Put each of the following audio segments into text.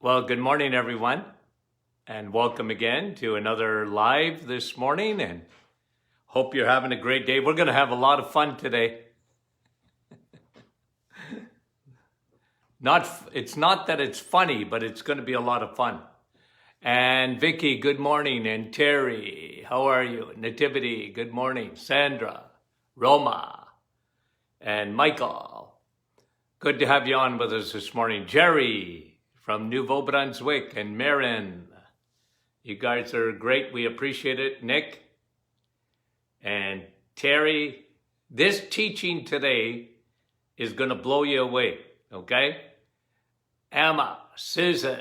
Well, good morning, everyone, and welcome again to another live this morning, and hope you're having a great day. We're going to have a lot of fun today. It's not that it's funny, but it's going to be a lot of fun. And Vicky, good morning, and Terry, how are you? Nativity, good morning. Sandra, Roma, and Michael, good to have you on with us this morning. Jerry from Nouveau Brunswick, and Marin, you guys are great. We appreciate it. Nick and Terry, this teaching today is going to blow you away, okay? Emma, Susan,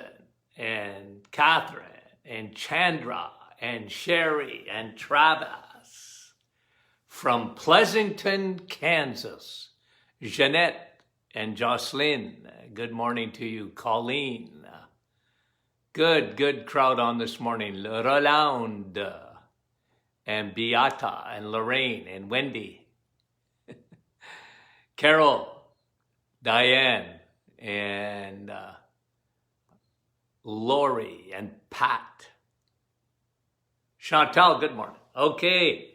and Catherine, and Chandra, and Sherry, and Travis from Pleasanton, Kansas. Jeanette and Jocelyn, good morning to you. Colleen, good crowd on this morning. Roland, and Beata, and Lorraine, and Wendy. Carol, Diane, and Lori, and Pat. Chantal, good morning. Okay,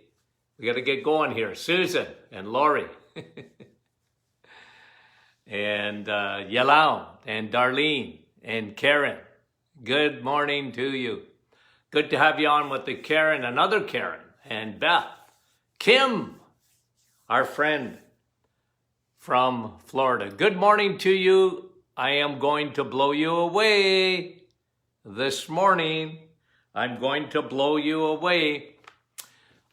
we got to get going here. Susan and Lori. And Yalau, and Darlene, and Karen. Good morning to you. Good to have you on with the Karen, another Karen, and Beth. Kim, our friend from Florida. Good morning to you. I am going to blow you away this morning. I'm going to blow you away.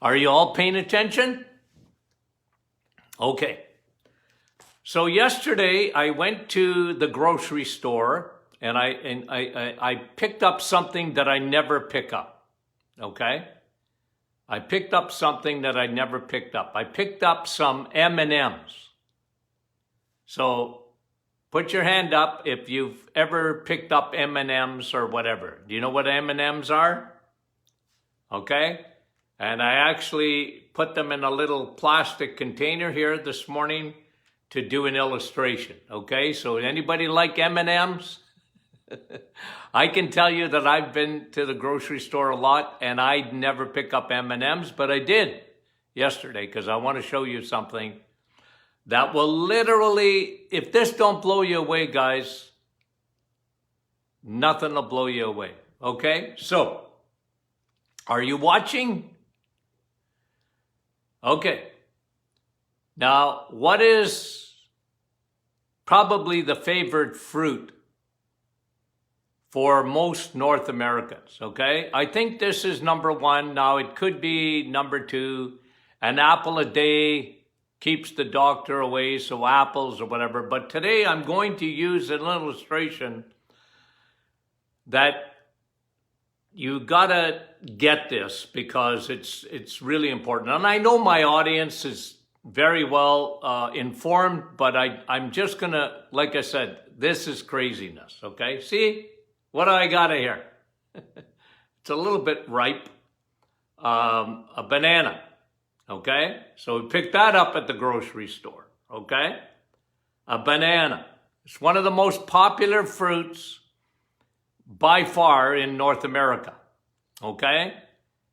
Are you all paying attention? Okay. So yesterday I went to the grocery store and I picked up something that I never pick up, okay? I picked up something that I never picked up. I picked up some M&Ms. So put your hand up if you've ever picked up M&Ms or whatever. Do you know what M&Ms are? Okay? And I actually put them in a little plastic container here this morning to do an illustration, okay? So anybody like M&Ms? I can tell you that I've been to the grocery store a lot and I never pick up M&Ms, but I did yesterday because I want to show you something that will literally, if this don't blow you away, guys, nothing will blow you away, okay? So, are you watching? Okay. Now, what is probably the favorite fruit for most North Americans, okay? I think this is number one. Now, it could be number two. An apple a day keeps the doctor away, so apples or whatever. But today, I'm going to use an illustration that you gotta get this because it's really important. And I know my audience is very well informed, but I'm just gonna, like I said, this is craziness, okay? See, what do I got here? It's a little bit ripe, a banana, okay? So we picked that up at the grocery store, okay? A banana. It's one of the most popular fruits by far in North America, okay?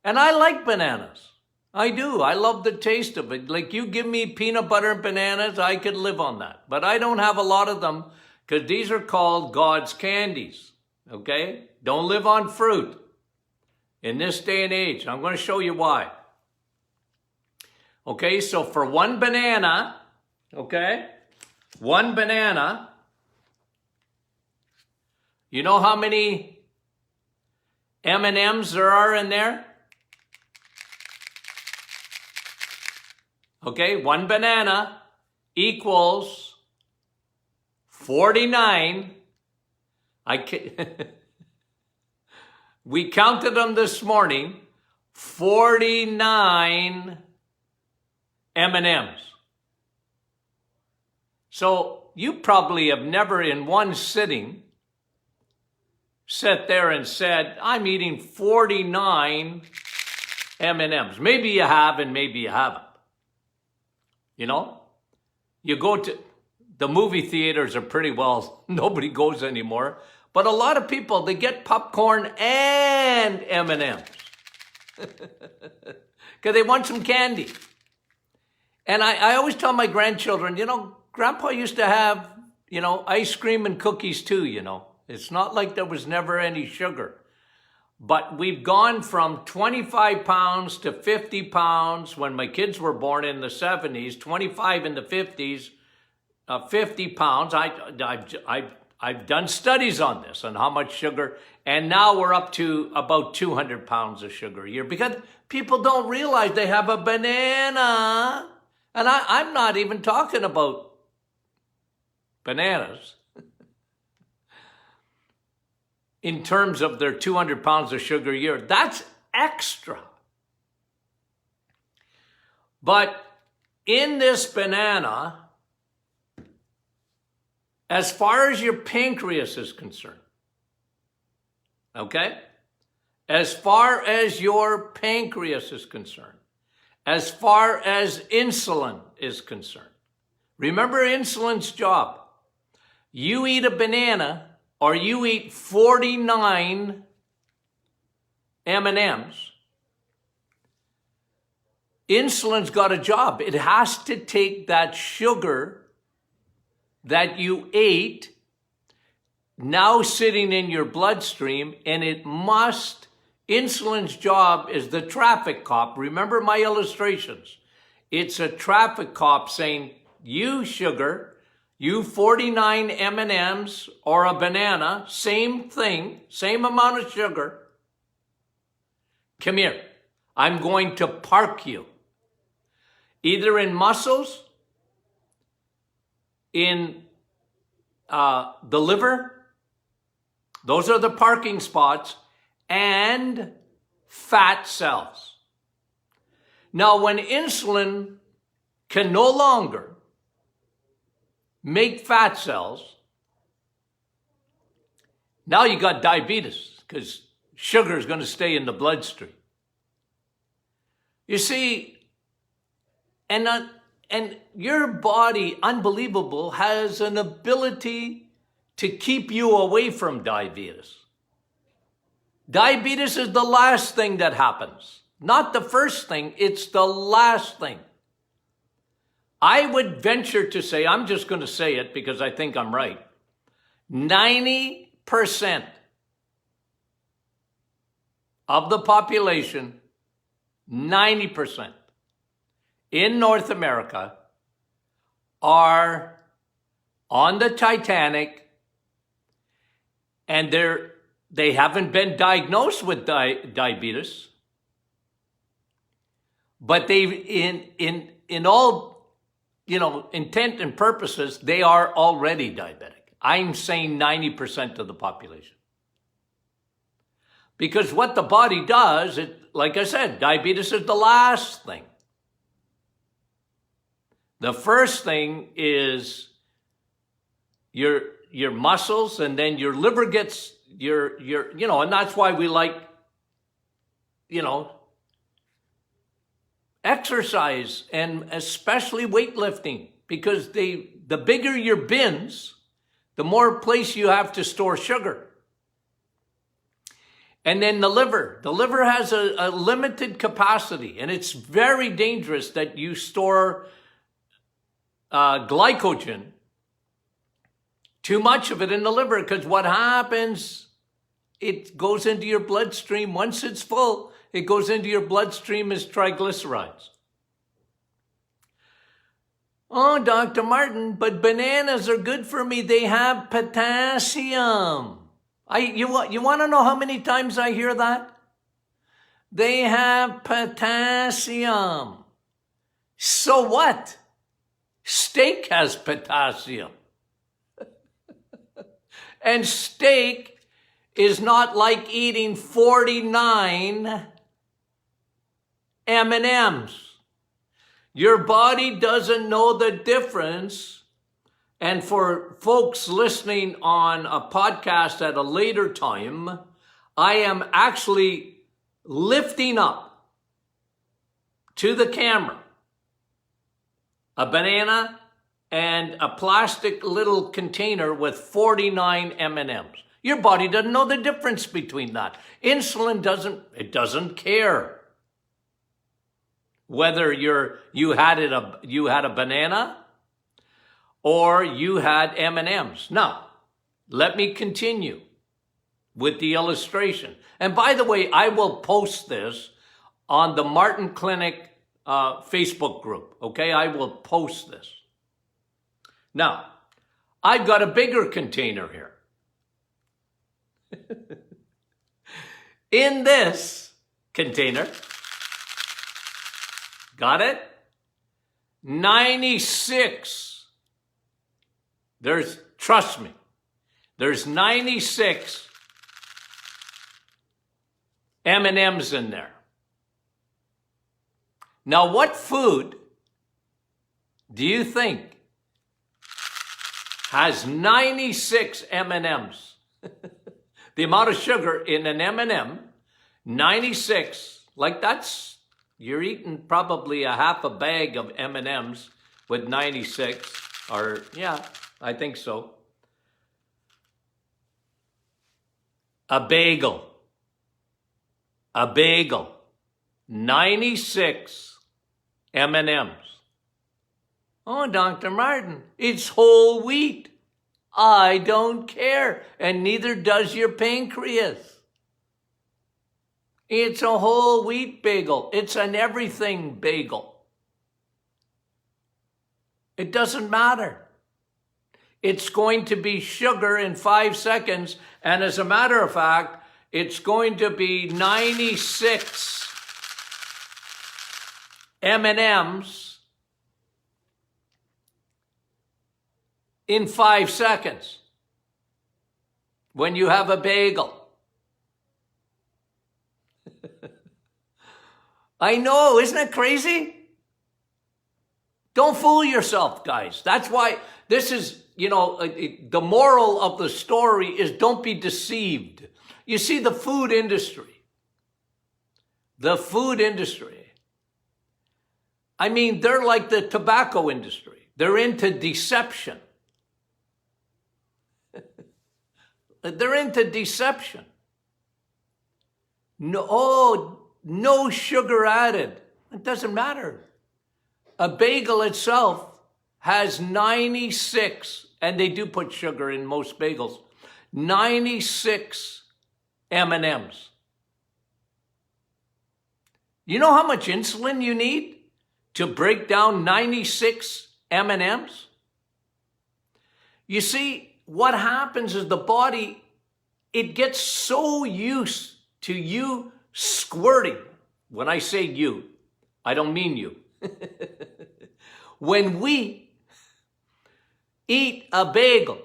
And I like bananas. I do. I love the taste of it. Like you give me peanut butter and bananas, I could live on that. But I don't have a lot of them because these are called God's candies. Okay? Don't live on fruit in this day and age. I'm going to show you why. Okay, so for one banana, okay, one banana, you know how many M&Ms there are in there? Okay, one banana equals 49. We counted them this morning, 49 M&Ms. So you probably have never in one sitting sat there and said, I'm eating 49 M&Ms. Maybe you have and maybe you haven't. You know, you go to the movie theaters are pretty well, nobody goes anymore. But a lot of people, they get popcorn and M&Ms because they want some candy. And I always tell my grandchildren, Grandpa used to have, ice cream and cookies too, It's not like there was never any sugar. But we've gone from 25 pounds to 50 pounds when my kids were born in the 70s, 25 in the 50s, 50 pounds. I've done studies on this, on how much sugar, and now we're up to about 200 pounds of sugar a year because people don't realize they have a banana. And I'm not even talking about bananas in terms of their 200 pounds of sugar a year. That's extra. But in this banana, as far as your pancreas is concerned, okay? As far as your pancreas is concerned, as far as insulin is concerned, remember insulin's job. You eat a banana or you eat 49 M&Ms, insulin's got a job. It has to take that sugar that you ate now sitting in your bloodstream, and insulin's job is the traffic cop. Remember my illustrations. It's a traffic cop saying, you sugar, you 49 M&Ms or a banana, same thing, same amount of sugar. Come here. I'm going to park you. Either in muscles, in the liver, those are the parking spots, and fat cells. Now, when insulin can no longer make fat cells, now you got diabetes because sugar is going to stay in the bloodstream. You see, and your body, unbelievable, has an ability to keep you away from diabetes. Diabetes is the last thing that happens. Not the first thing, it's the last thing. I would venture to say, I'm just going to say it because I think I'm right, 90% of the population, 90% in North America are on the Titanic, and they haven't been diagnosed with diabetes, but in all intent and purposes, they are already diabetic. I'm saying 90% of the population. Because what the body does, like I said, diabetes is the last thing. The first thing is your muscles, and then your liver gets and that's why we like, exercise, and especially weightlifting, because the bigger your bins, the more place you have to store sugar. And then the liver has a limited capacity, and it's very dangerous that you store glycogen, too much of it in the liver, because what happens, it goes into your bloodstream. Once it's full, it goes into your bloodstream as triglycerides. Oh, Dr. Martin, but bananas are good for me. They have potassium. You want to know how many times I hear that? They have potassium. So what? Steak has potassium. And steak is not like eating 49 M&Ms. Your body doesn't know the difference. And for folks listening on a podcast at a later time, I am actually lifting up to the camera a banana and a plastic little container with 49 M&Ms. Your body doesn't know the difference between that. Insulin doesn't care whether you had a banana or you had M&Ms. Now, let me continue with the illustration. And by the way, I will post this on the Martin Clinic Facebook group, okay? I will post this. Now, I've got a bigger container here. In this container, got it? 96. Trust me, there's 96 M&Ms in there. Now, what food do you think has 96 M&Ms? The amount of sugar in an M&M, 96, like you're eating probably a half a bag of M&Ms with 96, or yeah, I think so. A bagel, 96 M&Ms. Oh, Dr. Martin, it's whole wheat. I don't care, and neither does your pancreas. It's a whole wheat bagel. It's an everything bagel. It doesn't matter. It's going to be sugar in 5 seconds, and as a matter of fact, it's going to be 96 M&Ms in 5 seconds when you have a bagel. I know, isn't it crazy? Don't fool yourself, guys. That's why this is, the moral of the story is don't be deceived. You see, the food industry, I mean, they're like the tobacco industry. They're into deception. They're into deception. No sugar added. It doesn't matter. A bagel itself has 96, and they do put sugar in most bagels, 96 M&Ms. You know how much insulin you need to break down 96 M&Ms? You see, what happens is the body, it gets so used to you squirting. When I say you, I don't mean you. When we eat a bagel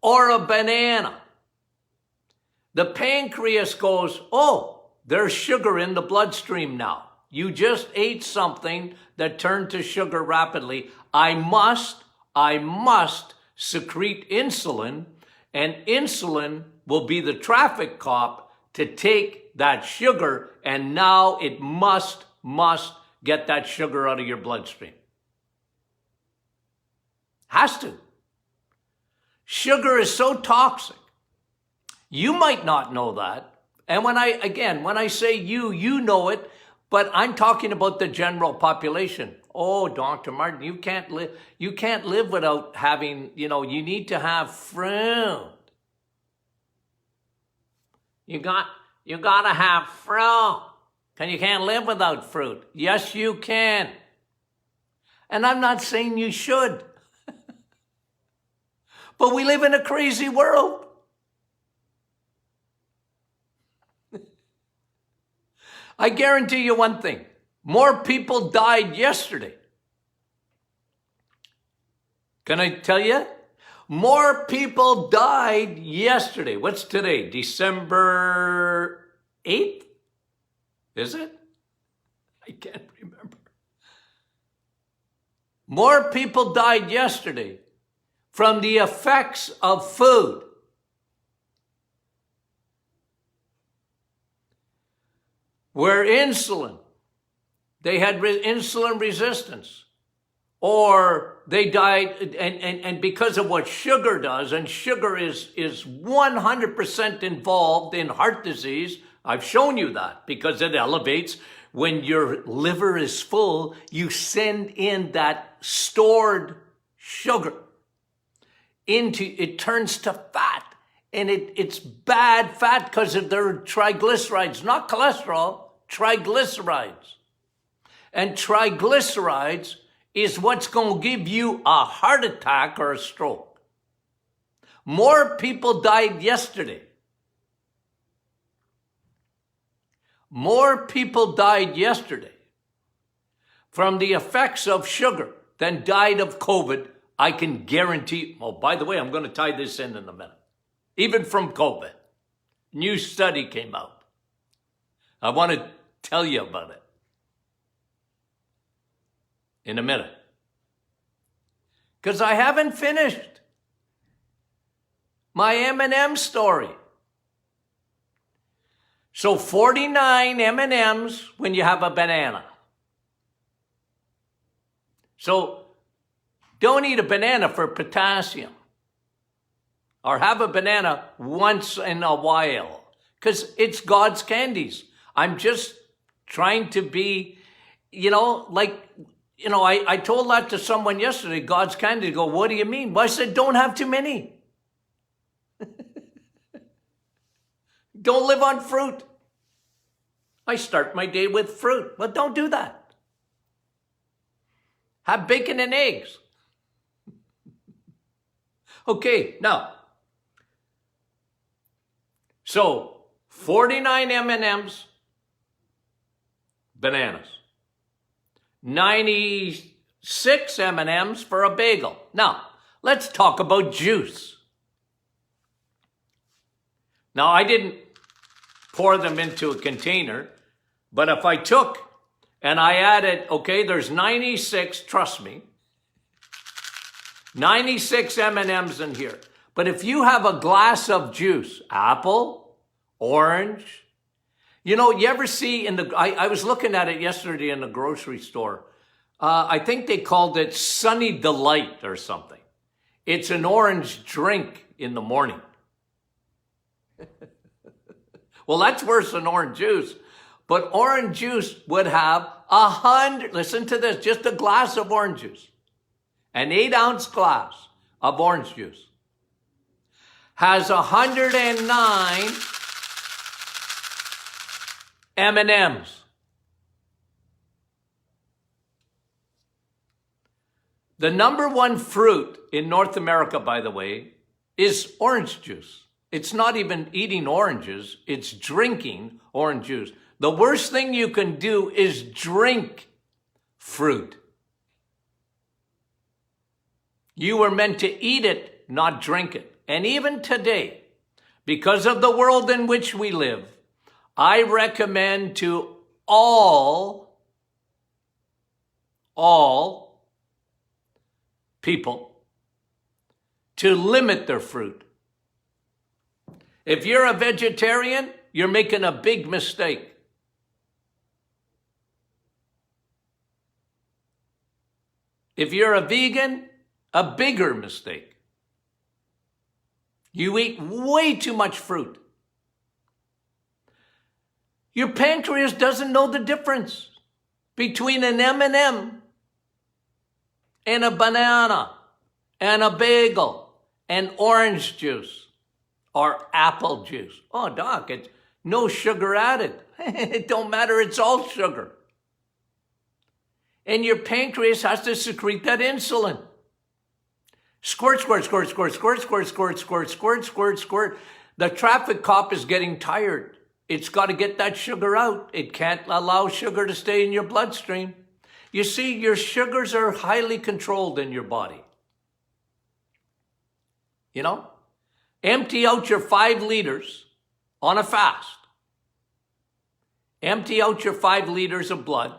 or a banana, the pancreas goes, oh, there's sugar in the bloodstream now. You just ate something that turned to sugar rapidly. I must secrete insulin, and insulin will be the traffic cop to take that sugar, and now it must get that sugar out of your bloodstream. Has to. Sugar is so toxic. You might not know that. And when I say you know it, but I'm talking about the general population. Oh, Dr. Martin, you can't live without having, you need to have fruit. You gotta have fruit. And you can't live without fruit. Yes, you can. And I'm not saying you should. But we live in a crazy world. I guarantee you one thing. More people died yesterday. Can I tell you? More people died yesterday. What's today? December 8th? Is it? I can't remember. More people died yesterday from the effects of food. Where insulin, they had insulin resistance, or they died, and because of what sugar does, and sugar is 100% involved in heart disease. I've shown you that because it elevates. When your liver is full, you send in that stored sugar it turns to fat, and it's bad fat because they're triglycerides, not cholesterol, triglycerides. And triglycerides is what's going to give you a heart attack or a stroke. More people died yesterday. More people died yesterday from the effects of sugar than died of COVID. I can guarantee. Oh, by the way, I'm going to tie this in a minute. Even from COVID. New study came out. I want to tell you about it in a minute. Because I haven't finished my M&M story. So 49 M&Ms when you have a banana. So don't eat a banana for potassium. Or have a banana once in a while. Because it's God's candies. I'm just trying to be, I told that to someone yesterday, God's candy. Go, what do you mean? Well, I said, don't have too many. Don't live on fruit. I start my day with fruit. Well, don't do that. Have bacon and eggs. Okay, now. So, 49 M&Ms, bananas. 96 M&Ms for a bagel. Now, let's talk about juice. Now, I didn't pour them into a container, but if I took and I added, okay, there's 96, trust me, 96 M&Ms in here. But if you have a glass of juice, apple, orange, you ever see I was looking at it yesterday in the grocery store. I think they called it Sunny Delight or something. It's an orange drink in the morning. Well, that's worse than orange juice. But orange juice would have 100, listen to this, just a glass of orange juice. An 8-ounce glass of orange juice has 109 M&Ms. The number one fruit in North America, by the way, is orange juice. It's not even eating oranges, it's drinking orange juice. The worst thing you can do is drink fruit. You were meant to eat it, not drink it. And even today, because of the world in which we live, I recommend to all people to limit their fruit. If you're a vegetarian, you're making a big mistake. If you're a vegan, a bigger mistake. You eat way too much fruit. Your pancreas doesn't know the difference between an M&M and a banana and a bagel and orange juice or apple juice. Oh, doc, it's no sugar added. It don't matter, it's all sugar. And your pancreas has to secrete that insulin. Squirt, squirt, squirt, squirt, squirt, squirt, squirt, squirt, squirt, squirt, squirt. The traffic cop is getting tired. It's got to get that sugar out. It can't allow sugar to stay in your bloodstream. You see, your sugars are highly controlled in your body. Empty out your 5 liters on a fast. Empty out your 5 liters of blood,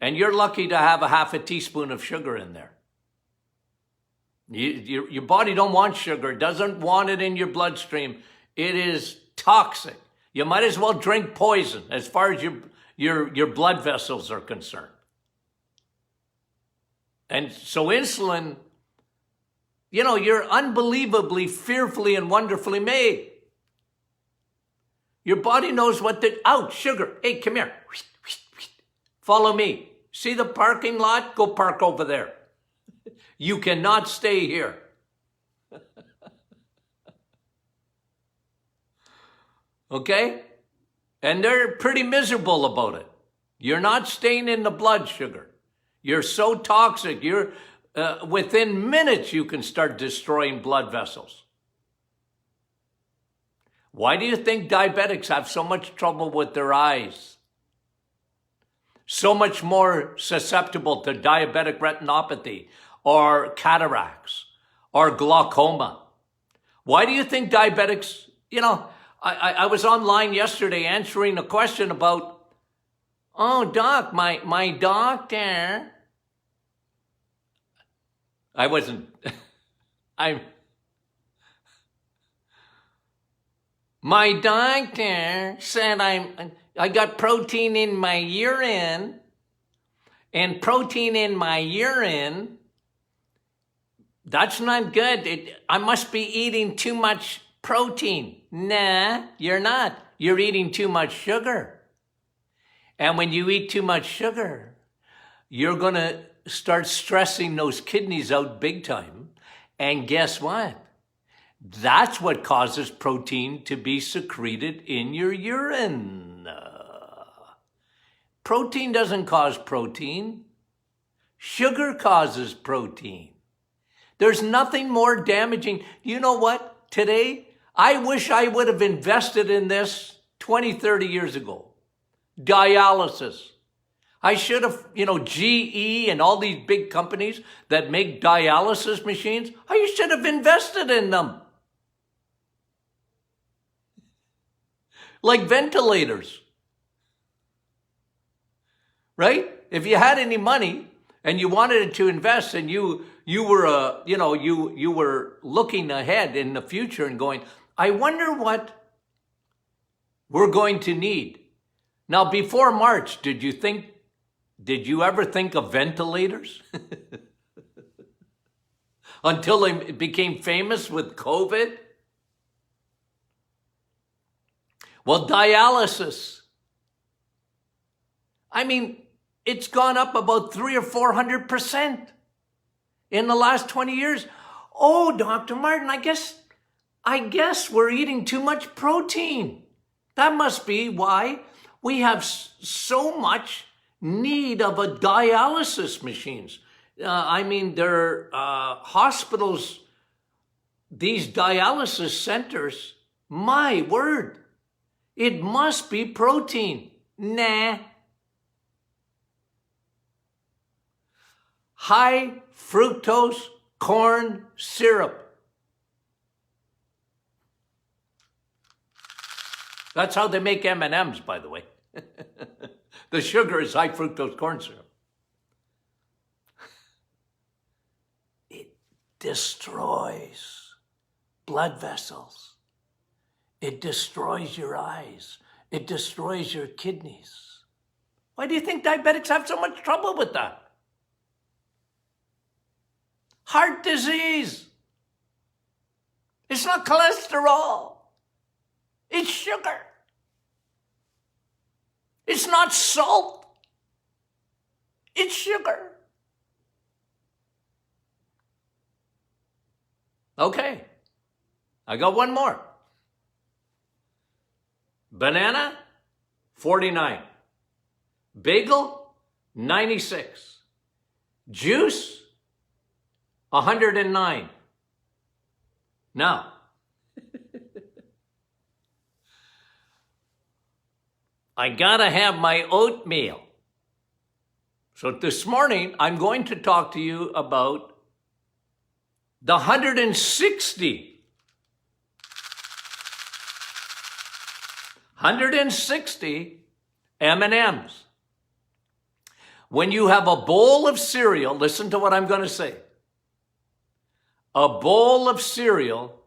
and you're lucky to have a half a teaspoon of sugar in there. Your body don't want sugar, doesn't want it in your bloodstream. It is toxic. You might as well drink poison as far as your blood vessels are concerned. And so insulin, you're unbelievably, fearfully, and wonderfully made. Your body knows what to, out, sugar. Hey, come here. Follow me. See the parking lot? Go park over there. You cannot stay here. Okay? And they're pretty miserable about it. You're not staying in the blood, sugar. You're so toxic. You're within minutes you can start destroying blood vessels. Why do you think diabetics have so much trouble with their eyes? So much more susceptible to diabetic retinopathy or cataracts or glaucoma? Why do you think diabetics, I was online yesterday answering a question about, oh, doc, my doctor. I wasn't, my doctor said I got protein in my urine, and protein in my urine, that's not good. I must be eating too much protein. Nah, you're not. You're eating too much sugar. And when you eat too much sugar, you're going to start stressing those kidneys out big time. And guess what? That's what causes protein to be secreted in your urine. Protein doesn't cause protein. Sugar causes protein. There's nothing more damaging. You know what? Today, I wish I would have invested in this 20, 30 years ago. Dialysis. I should have, GE and all these big companies that make dialysis machines, I should have invested in them. Like ventilators. Right? If you had any money and you wanted to invest and you were looking ahead in the future and going, I wonder what we're going to need. Now, before March, did you ever think of ventilators? Until they became famous with COVID? Well, dialysis. I mean, it's gone up about 300 or 400% in the last 20 years. Oh, Dr. Martin, I guess we're eating too much protein. That must be why we have so much need of a dialysis machines. There are hospitals, these dialysis centers, my word, it must be protein. Nah. High fructose corn syrup. That's how they make M&Ms, by the way. The sugar is high fructose corn syrup. It destroys blood vessels. It destroys your eyes. It destroys your kidneys. Why do you think diabetics have so much trouble with that? Heart disease. It's not cholesterol. It's sugar. It's not salt. It's sugar. Okay. I got one more. Banana, 49. Bagel, 96. Juice, 109. Now, I gotta have my oatmeal. So this morning, I'm going to talk to you about the 160 M&Ms. When you have a bowl of cereal, listen to what I'm going to say. A bowl of cereal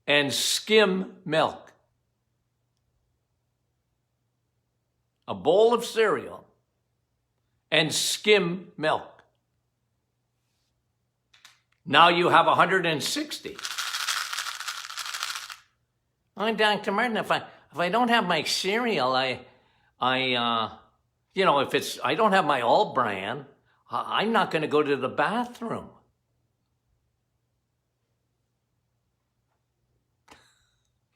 and skim milk. A bowl of cereal and skim milk. Now you have 160. Oh, Dr. Martin, if I don't have my cereal, I if I don't have my all bran, I'm not going to go to the bathroom.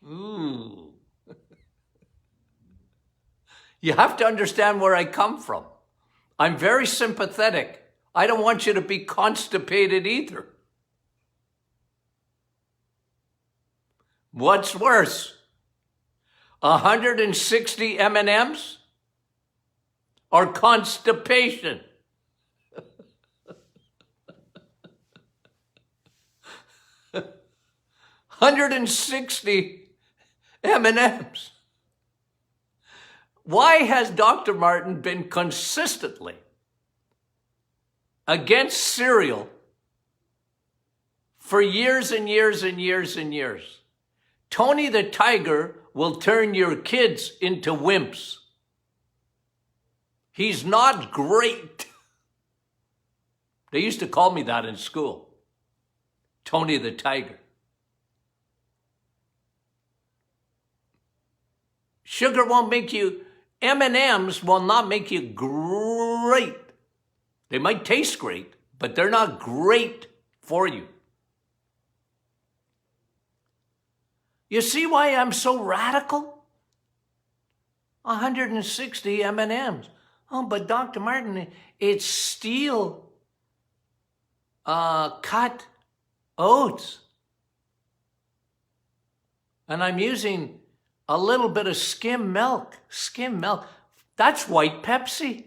Ooh. You have to understand where I come from. I'm very sympathetic. I don't want you to be constipated either. What's worse? 160 M&Ms or constipation? $160 M&Ms. Why has Dr. Martin been consistently against cereal for years and years and years and years? Tony the Tiger will turn your kids into wimps. He's not great. They used to call me that in school. Tony the Tiger. Sugar won't make you, M&Ms will not make you great. They might taste great, but they're not great for you. You see why I'm so radical? 160 M&Ms. Oh, but Dr. Martin, it's steel cut oats. And I'm using a little bit of skim milk. Skim milk. That's white Pepsi.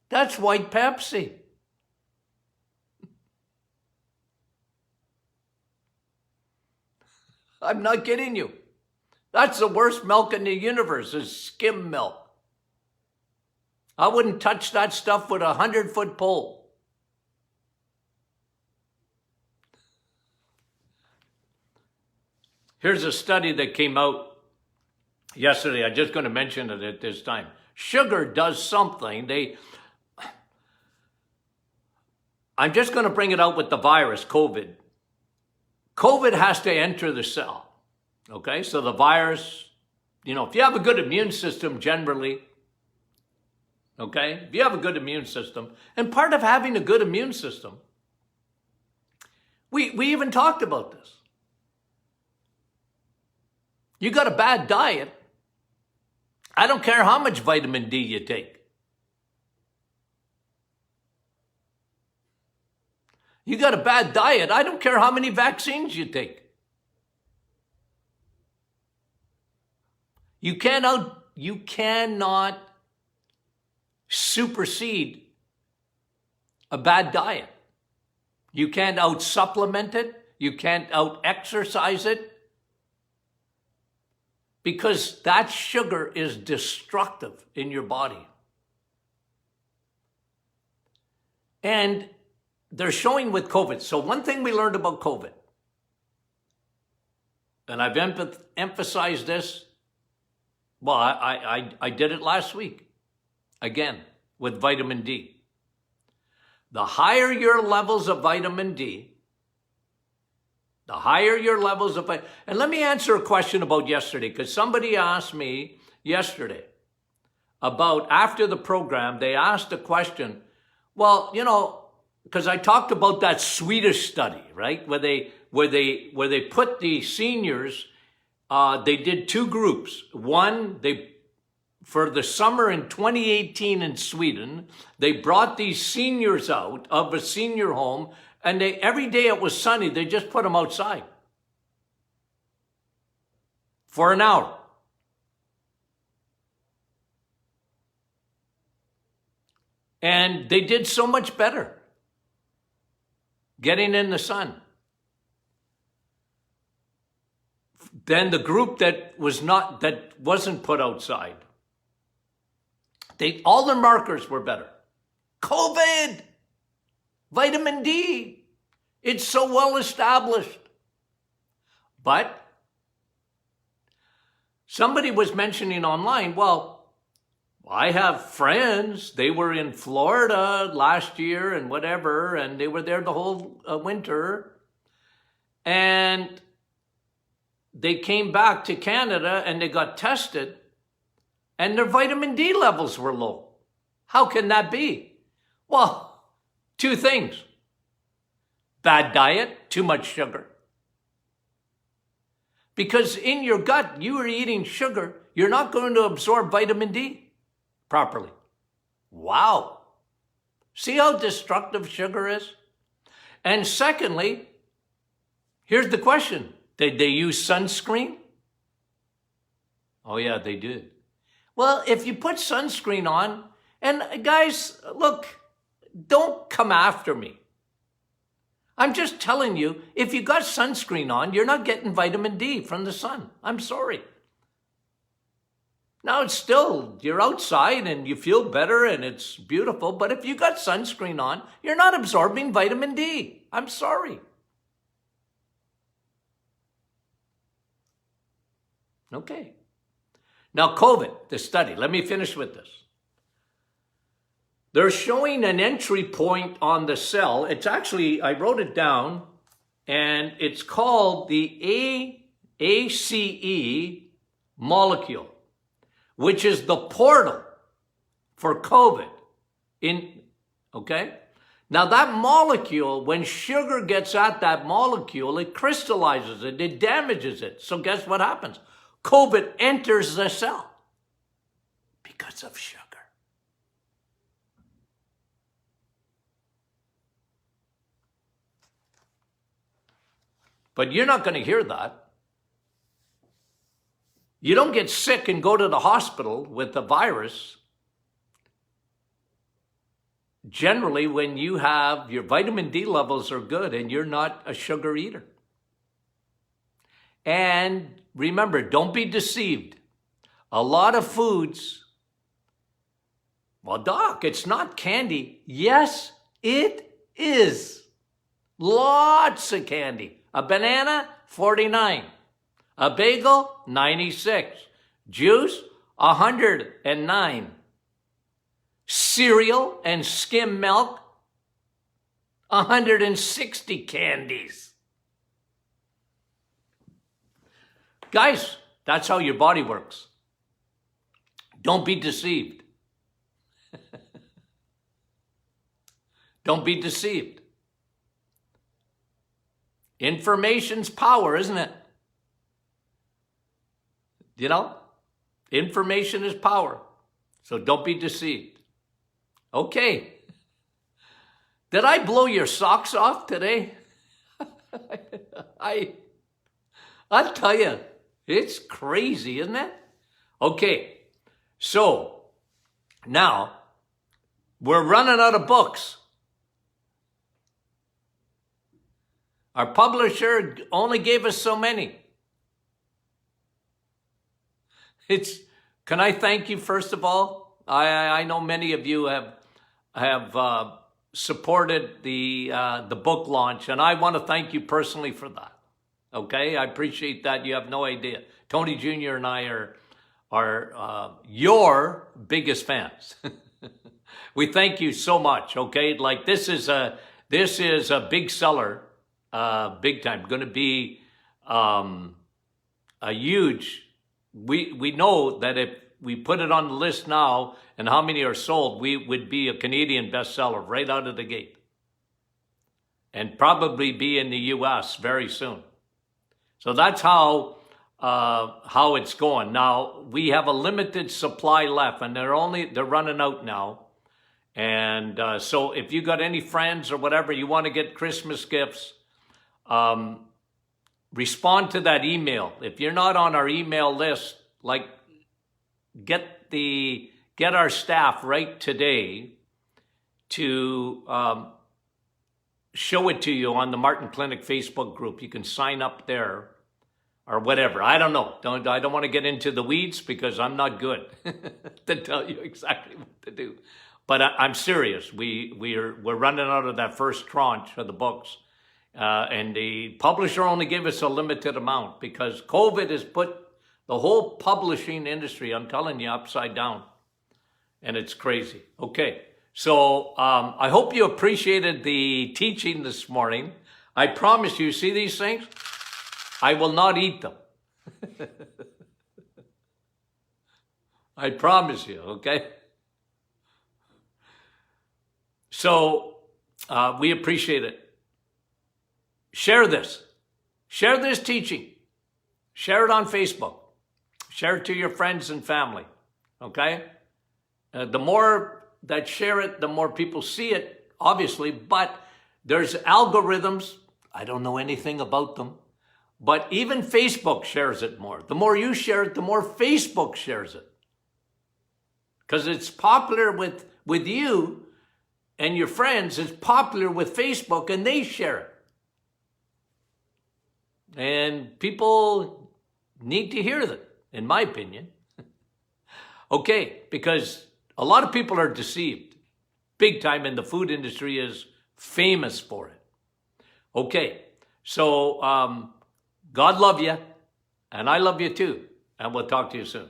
That's white Pepsi. I'm not kidding you. That's the worst milk in the universe, is skim milk. I wouldn't touch that stuff with a 100-foot pole. Here's a study that came out yesterday. I'm just going to mention it at this time. Sugar does something. I'm just going to bring it out with the virus, COVID. COVID has to enter the cell. Okay, so the virus, if you have a good immune system generally, okay, if you have a good immune system, and part of having a good immune system, we even talked about this. You got a bad diet, I don't care how much vitamin D you take. You got a bad diet, I don't care how many vaccines you take. You cannot supersede a bad diet. You can't out-supplement it. You can't out-exercise it. Because that sugar is destructive in your body. And they're showing with COVID. So one thing we learned about COVID, and I've emphasized this, well, I did it last week, again, with vitamin D. The higher your levels of vitamin D, the higher your levels of vitamin, and let me answer a question about yesterday, because somebody asked me yesterday about, after the program, they asked a question, well, because I talked about that Swedish study, right, where they put the seniors, they did two groups. One, for the summer in 2018 in Sweden, they brought these seniors out of a senior home, and every day it was sunny, they just put them outside for an hour. And they did so much better getting in the sun than the group that wasn't put outside. All their markers were better. COVID, vitamin D, it's so well established. But somebody was mentioning online, well, I have friends, they were in Florida last year and whatever, and they were there the whole winter. And they came back to Canada and they got tested and their vitamin D levels were low. How can that be? Well, two things. Bad diet, too much sugar. Because in your gut, you are eating sugar, you're not going to absorb vitamin D properly. Wow. See how destructive sugar is? And secondly, here's the question. Did they use sunscreen? Oh yeah, they did. Well, if you put sunscreen on, and guys, look, don't come after me. I'm just telling you, if you got sunscreen on, you're not getting vitamin D from the sun. I'm sorry. Now it's still, you're outside and you feel better and it's beautiful, but if you got sunscreen on, you're not absorbing vitamin D. I'm sorry. Okay. Now COVID, the study, let me finish with this. They're showing an entry point on the cell. It's actually, I wrote it down, and it's called the ACE molecule, which is the portal for COVID. Okay? Now that molecule, when sugar gets at that molecule, it crystallizes it, it damages it. So guess what happens? COVID enters the cell because of sugar. But you're not going to hear that. You don't get sick and go to the hospital with the virus. Generally, when you have your vitamin D levels are good and you're not a sugar eater. And remember, don't be deceived. A lot of foods, well, Doc, it's not candy. Yes, it is. Lots of candy. A banana, 49. A bagel, 96. Juice, 109. Cereal and skim milk, 160 candies. Guys, that's how your body works. Don't be deceived. Don't be deceived. Information's power, isn't it? You know, information is power. So don't be deceived. Okay. Did I blow your socks off today? I'll tell you, it's crazy, isn't it? Okay. So now we're running out of books. Our publisher only gave us so many. Can I thank you first of all? I know many of you have supported the book launch, and I want to thank you personally for that. Okay, I appreciate that. You have no idea. Tony Jr. and I are your biggest fans. We thank you so much. Okay, like this is a big seller. Big time. Going to be a huge. We know that if we put it on the list now and how many are sold, we would be a Canadian bestseller right out of the gate, and probably be in the U.S. very soon. So that's how it's going. Now we have a limited supply left, and they're running out now. And so if you got any friends or whatever you want to get Christmas gifts. Respond to that email. If you're not on our email list, like get our staff right today to show it to you on the Martin Clinic Facebook group. You can sign up there or whatever. I don't know. I don't want to get into the weeds because I'm not good to tell you exactly what to do. But I'm serious. We're running out of that first tranche of the books. And the publisher only gave us a limited amount because COVID has put the whole publishing industry, I'm telling you, upside down. and it's crazy. Okay, so I hope you appreciated the teaching this morning. I promise you, see these things? I will not eat them. I promise you, okay? So we appreciate it. Share this. Share this teaching. Share it on Facebook. Share it to your friends and family, okay? The more that share it, the more people see it, obviously, but there's algorithms. I don't know anything about them, but even Facebook shares it more. The more you share it, the more Facebook shares it. Because it's popular with you and your friends. It's popular with Facebook, and they share it. And people need to hear that, in my opinion. Okay, because a lot of people are deceived. Big time, and the food industry is famous for it. Okay, so God love you, and I love you too. And we'll talk to you soon.